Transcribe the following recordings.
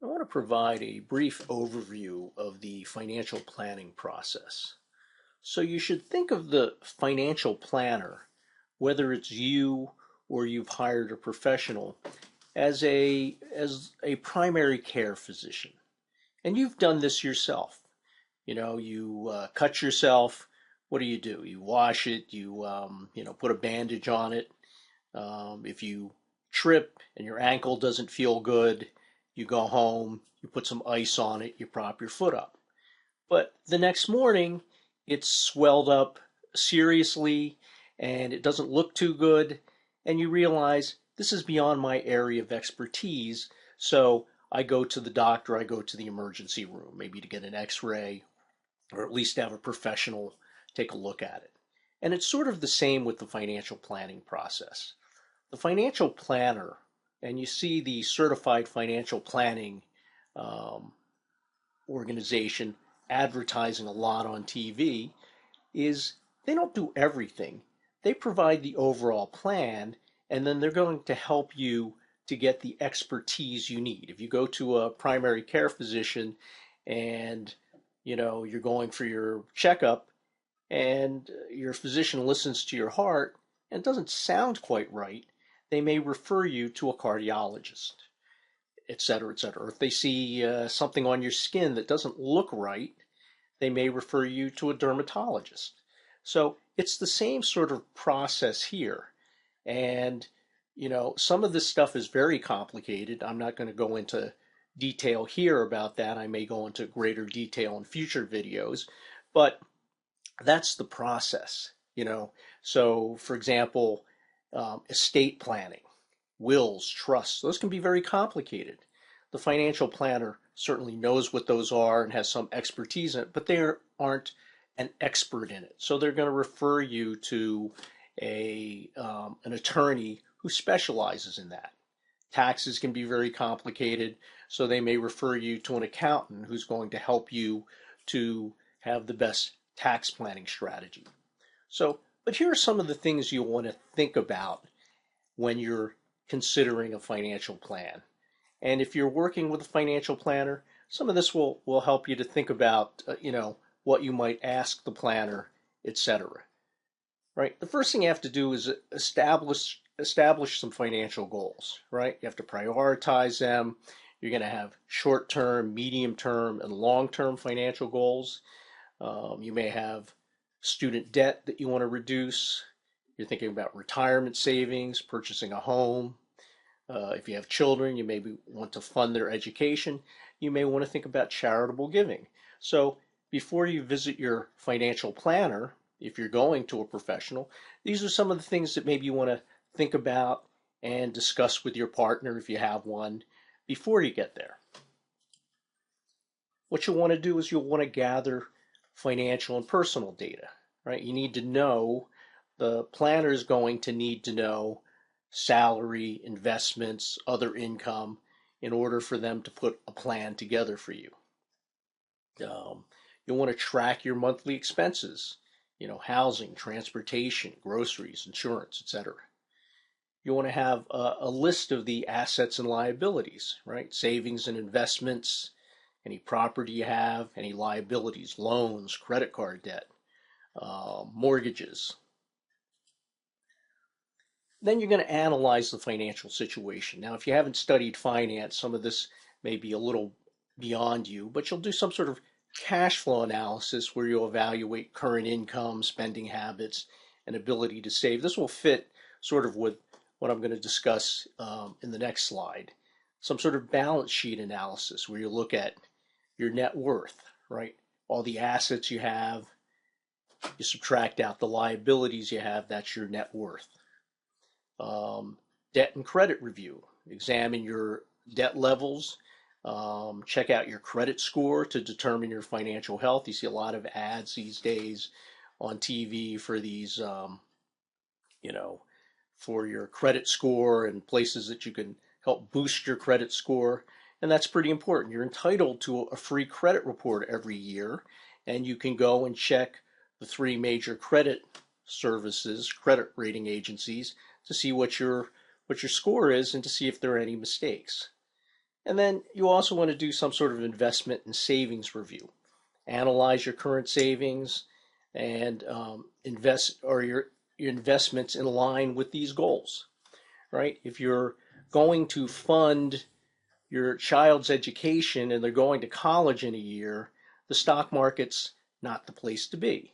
I want to provide a brief overview of the financial planning process. So you should think of the financial planner, whether it's you or you've hired a professional, as a primary care physician. And you've done this yourself. You cut yourself. What do? You wash it. You put a bandage on it. If you trip and your ankle doesn't feel good, you go home, you put some ice on it, you prop your foot up. But the next morning, it's swelled up seriously and it doesn't look too good. And you realize this is beyond my area of expertise. So I go to the doctor, I go to the emergency room, maybe to get an x ray or at least have a professional take a look at it. And it's sort of the same with the financial planning process. The financial planner, and you see the certified financial planning um, organization advertising a lot on TV, is they don't do everything. They provide the overall plan, and then they're going to help you to get the expertise you need. If you go to a primary care physician and you're going for your checkup and your physician listens to your heart and it doesn't sound quite right, they may refer you to a cardiologist, et cetera, et cetera. If they see something on your skin that doesn't look right, they may refer you to a dermatologist. So it's the same sort of process here. And, some of this stuff is very complicated. I'm not going to go into detail here about that. I may go into greater detail in future videos, but that's the process. So, for example, estate planning, wills, trusts, those can be very complicated. The financial planner certainly knows what those are and has some expertise in it, but they aren't an expert in it. So they're going to refer you to an attorney who specializes in that. Taxes can be very complicated, so they may refer you to an accountant who's going to help you to have the best tax planning strategy. But here are some of the things you'll want to think about when you're considering a financial plan. And if you're working with a financial planner, some of this will help you to think about, what you might ask the planner, etc. Right? The first thing you have to do is establish some financial goals, right? You have to prioritize them. You're going to have short-term, medium-term, and long-term financial goals. You may have student debt that you want to reduce. You're thinking about retirement savings, purchasing a home. If you have children, you maybe want to fund their education. You may want to think about charitable giving. So before you visit your financial planner, if you're going to a professional, these are some of the things that maybe you want to think about and discuss with your partner if you have one before you get there. What you'll want to do is you'll want to gather financial and personal data, right? You need to know, the planner is going to need to know salary, investments, other income in order for them to put a plan together for you. You'll want to track your monthly expenses, housing, transportation, groceries, insurance, etc. You want to have a list of the assets and liabilities, right? Savings and investments, any property you have, any liabilities, loans, credit card debt, mortgages. Then you're going to analyze the financial situation. Now, if you haven't studied finance, some of this may be a little beyond you, but you'll do some sort of cash flow analysis where you'll evaluate current income, spending habits, and ability to save. This will fit sort of with what I'm going to discuss in the next slide. Some sort of balance sheet analysis where you look at your net worth, right? All the assets you have, you subtract out the liabilities you have, that's your net worth. Debt and credit review. Examine your debt levels. Check out your credit score to determine your financial health. You see a lot of ads these days on TV for these, for your credit score and places that you can help boost your credit score. And that's pretty important. You're entitled to a free credit report every year, and you can go and check the three major credit services, credit rating agencies, to see what your score is and to see if there are any mistakes. And then you also want to do some sort of investment and savings review. Analyze your current savings and invest or your investments in line with these goals, right? If you're going to fund your child's education and they're going to college in a year, the stock market's not the place to be.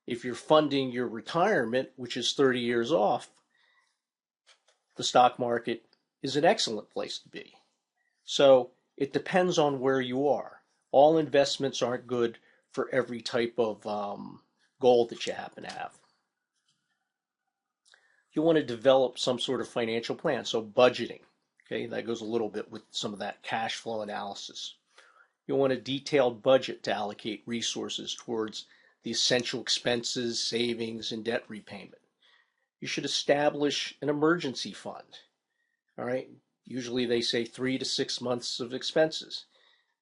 If you're funding your retirement, which is 30 years off, the stock market is an excellent place to be. So it depends on where you are. All investments aren't good for every type of goal that you happen to have. You want to develop some sort of financial plan, so budgeting. Okay, that goes a little bit with some of that cash flow analysis. You want a detailed budget to allocate resources towards the essential expenses, savings, and debt repayment. You should establish an emergency fund. All right. Usually they say 3 to 6 months of expenses.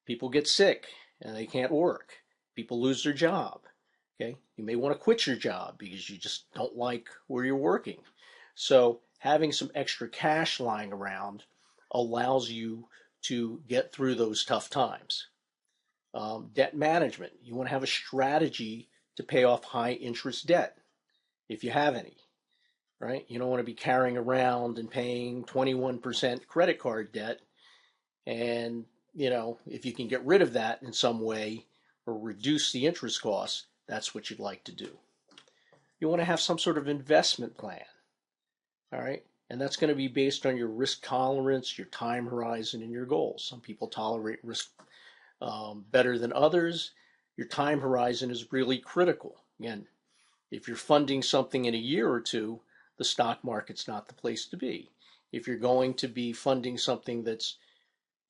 People get sick and they can't work. People lose their job. Okay. You may want to quit your job because you just don't like where you're working. So having some extra cash lying around allows you to get through those tough times. Debt management. You want to have a strategy to pay off high interest debt if you have any, right? You don't want to be carrying around and paying 21% credit card debt. And, if you can get rid of that in some way or reduce the interest costs, that's what you'd like to do. You want to have some sort of investment plan, all right? And that's going to be based on your risk tolerance, your time horizon, and your goals. Some people tolerate risk better than others. Your time horizon is really critical. Again, if you're funding something in a year or two, the stock market's not the place to be. If you're going to be funding something that's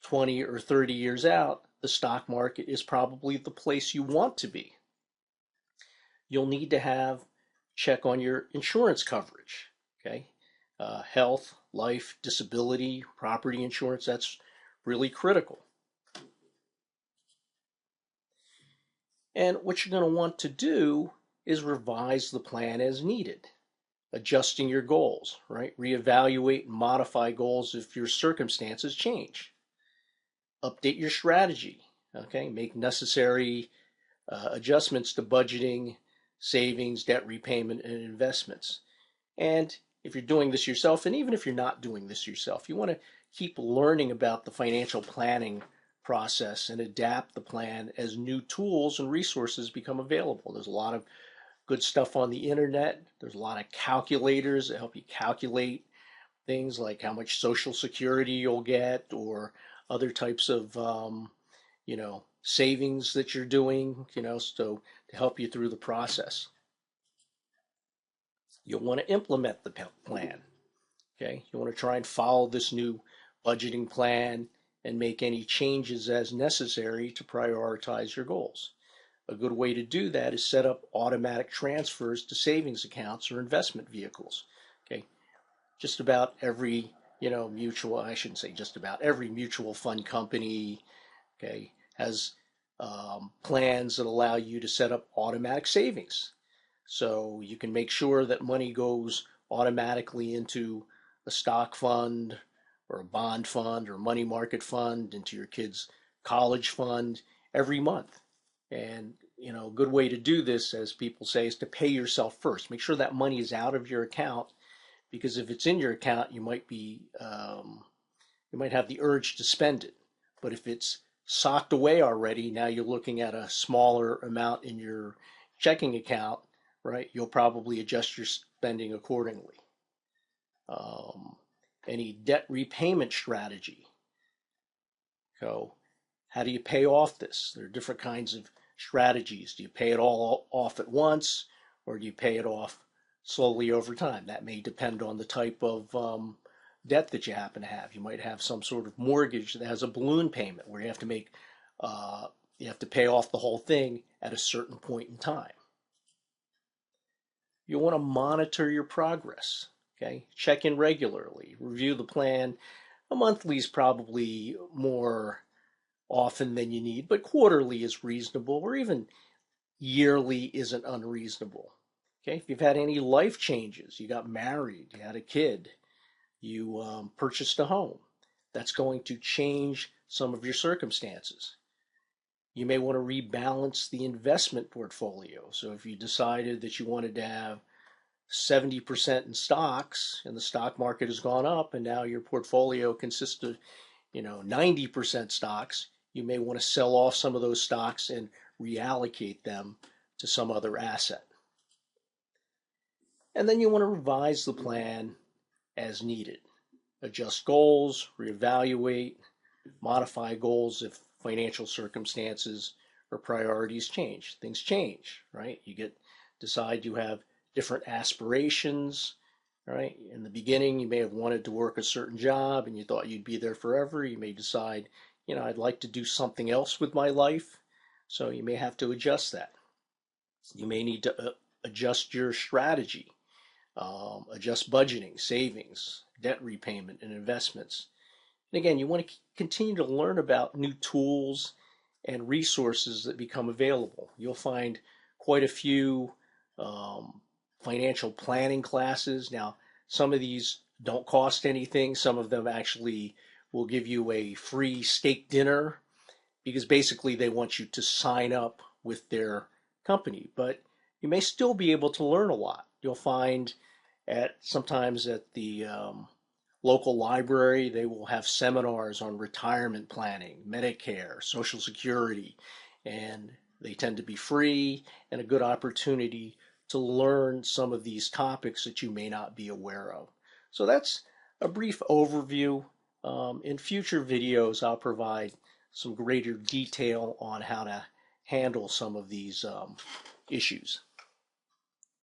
20 or 30 years out, the stock market is probably the place you want to be. You'll need to check on your insurance coverage, okay? Health, life, disability, property insurance, that's really critical. And what you're going to want to do is revise the plan as needed, adjusting your goals, right? Reevaluate and modify goals if your circumstances change. Update your strategy, okay? Make necessary adjustments to budgeting, savings, debt repayment, and investments. And if you're doing this yourself, and even if you're not doing this yourself, you want to keep learning about the financial planning process and adapt the plan as new tools and resources become available. There's a lot of good stuff on the internet. There's a lot of calculators that help you calculate things like how much Social Security you'll get or other types of savings that you're doing, so to help you through the process. You'll want to implement the plan. Okay, you want to try and follow this new budgeting plan and make any changes as necessary to prioritize your goals. A good way to do that is set up automatic transfers to savings accounts or investment vehicles. Okay, just about every I shouldn't say just about every mutual fund company, okay, has plans that allow you to set up automatic savings. So you can make sure that money goes automatically into a stock fund or a bond fund or money market fund, into your kid's college fund every month. And a good way to do this, as people say, is to pay yourself first. Make sure that money is out of your account, because if it's in your account, you might have the urge to spend it. But if it's socked away already, now you're looking at a smaller amount in your checking account, right? You'll probably adjust your spending accordingly. Any debt repayment strategy. So how do you pay off this? There are different kinds of strategies. Do you pay it all off at once, or do you pay it off slowly over time? That may depend on the type of debt that you happen to have. You might have some sort of mortgage that has a balloon payment where you have to pay off the whole thing at a certain point in time. You want to monitor your progress. Okay, check in regularly, review the plan. A monthly is probably more often than you need, but quarterly is reasonable, or even yearly isn't unreasonable. Okay, if you've had any life changes, you got married, you had a kid, you purchased a home, That's going to change some of your circumstances. You may want to rebalance the investment portfolio. So if you decided that you wanted to have 70% in stocks and the stock market has gone up and now your portfolio consists of 90% stocks, you may want to sell off some of those stocks and reallocate them to some other asset. And then you want to revise the plan as needed. Adjust goals, reevaluate, modify goals if financial circumstances or priorities change. Things change, right? Decide you have different aspirations, right? In the beginning, you may have wanted to work a certain job and you thought you'd be there forever. You may decide, I'd like to do something else with my life. So you may have to adjust that. You may need to adjust your strategy, adjust budgeting, savings, debt repayment, and investments. And again, you want to continue to learn about new tools and resources that become available. You'll find quite a few financial planning classes. Now, some of these don't cost anything. Some of them actually will give you a free steak dinner because basically they want you to sign up with their company. But you may still be able to learn a lot. You'll find sometimes at the local library, they will have seminars on retirement planning, Medicare, Social Security, and they tend to be free and a good opportunity to learn some of these topics that you may not be aware of. So that's a brief overview. In future videos, I'll provide some greater detail on how to handle some of these issues.